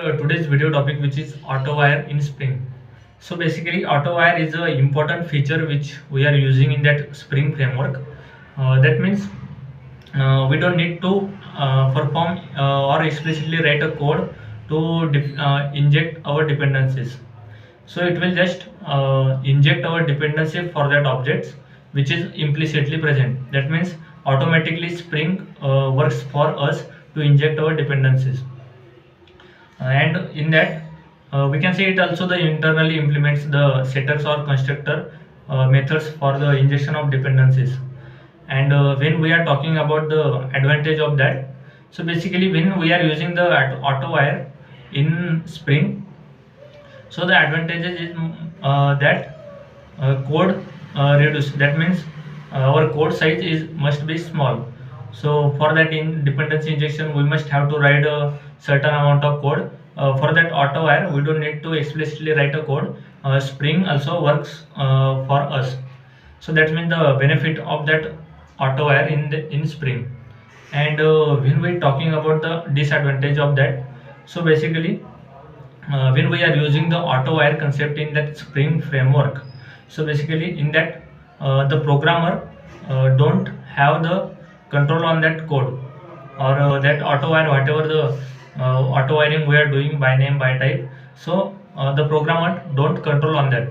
Today's video topic, which is Autowire in Spring. So basically Autowire is an important feature which we are using in that Spring framework. That means we don't need to perform or explicitly write a code to inject our dependencies. So it will just inject our dependency for that objects which is implicitly present. That means automatically Spring works for us to inject our dependencies. And in that we can say it also the internally implements the setters or constructor methods for the injection of dependencies. And when we are talking about the advantage of that, so basically when we are using the Autowire in Spring, so the advantages is that code reduce. That means our code size is must be small. So for that in dependency injection, we must have to write a certain amount of code. For that Autowire, we don't need to explicitly write a code. Spring also works for us. So that means the benefit of that Autowire in Spring. And when we're talking about the disadvantage of that, so basically when we are using the Autowire concept in that Spring framework, so basically in that the programmer don't have the control on that code, or that Autowire, whatever the auto-wiring we are doing by name by type. So the programmer don't control on that.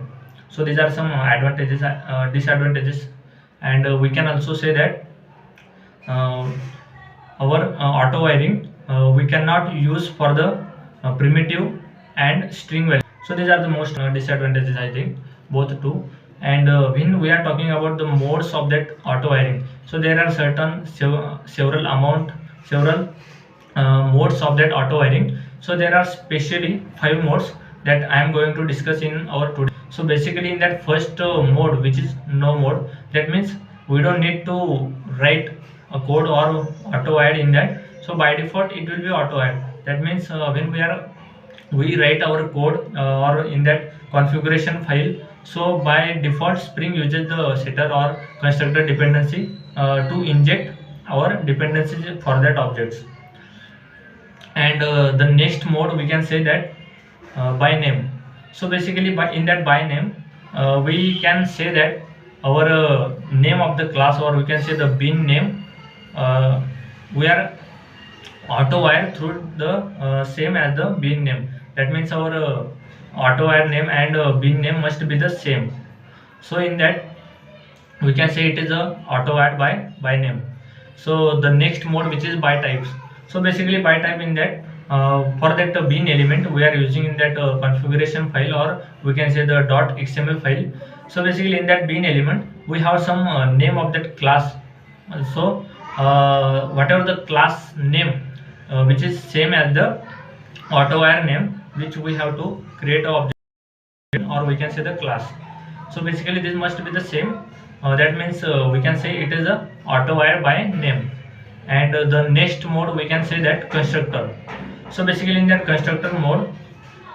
So these are some advantages, disadvantages. And we can also say that uh, our auto wiring we cannot use for the primitive and string value. So these are the most disadvantages, I think, both two. And when we are talking about the modes of that auto wiring, so there are certain several modes of that auto wiring. So there are specially 5 modes that I am going to discuss in our today. So basically in that first mode, which is no mode, that means we don't need to write a code or auto wired in that. So by default it will be auto wired. That means when we write our code or in that configuration file, so by default Spring uses the setter or constructor dependency to inject our dependencies for that objects. And the next mode we can say that by name. So basically by in that by name we can say that our name of the class, or we can say the bin name, we are auto wire through the same as the bin name. That means our auto wire name and bin name must be the same. So in that we can say it is a auto wired by name. So the next mode, which is by types. So basically by type, in that for that bin element we are using in that configuration file, or we can say the .xml file. So basically in that bin element we have some name of that class. So whatever the class name which is same as the AutoWire name, which we have to create a object, or we can say the class. So basically this must be the same. That means we can say it is a AutoWire by name. And the next mode we can say that constructor. So basically in that constructor mode,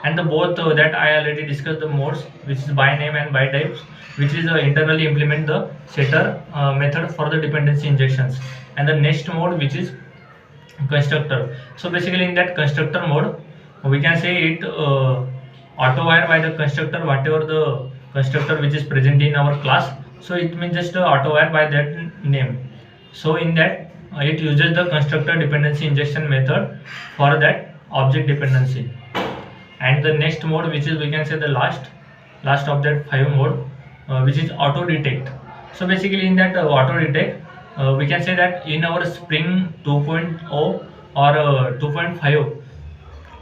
and the both that I already discussed the modes, which is by name and by types, which is internally implement the setter method for the dependency injections. And the next mode, which is constructor. So basically in that constructor mode we can say it auto wire by the constructor, whatever the constructor which is present in our class. So it means just auto wire by that name. So in that it uses the constructor dependency injection method for that object dependency. And the next mode, which is we can say the last of that 5 mode, which is auto detect. So basically in that auto detect we can say that in our Spring 2.0 or 2.5,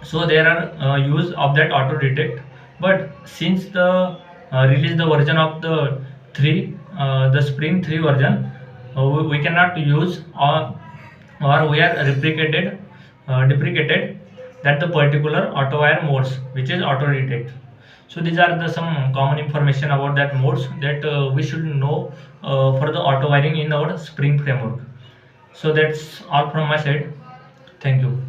so there are use of that auto detect. But since the release the version of the 3 the Spring 3 version, we cannot use, or we are deprecated that the particular auto wire modes, which is auto detect. So these are the some common information about that modes that we should know for the auto wiring in our Spring framework. So that's all from my side. Thank you.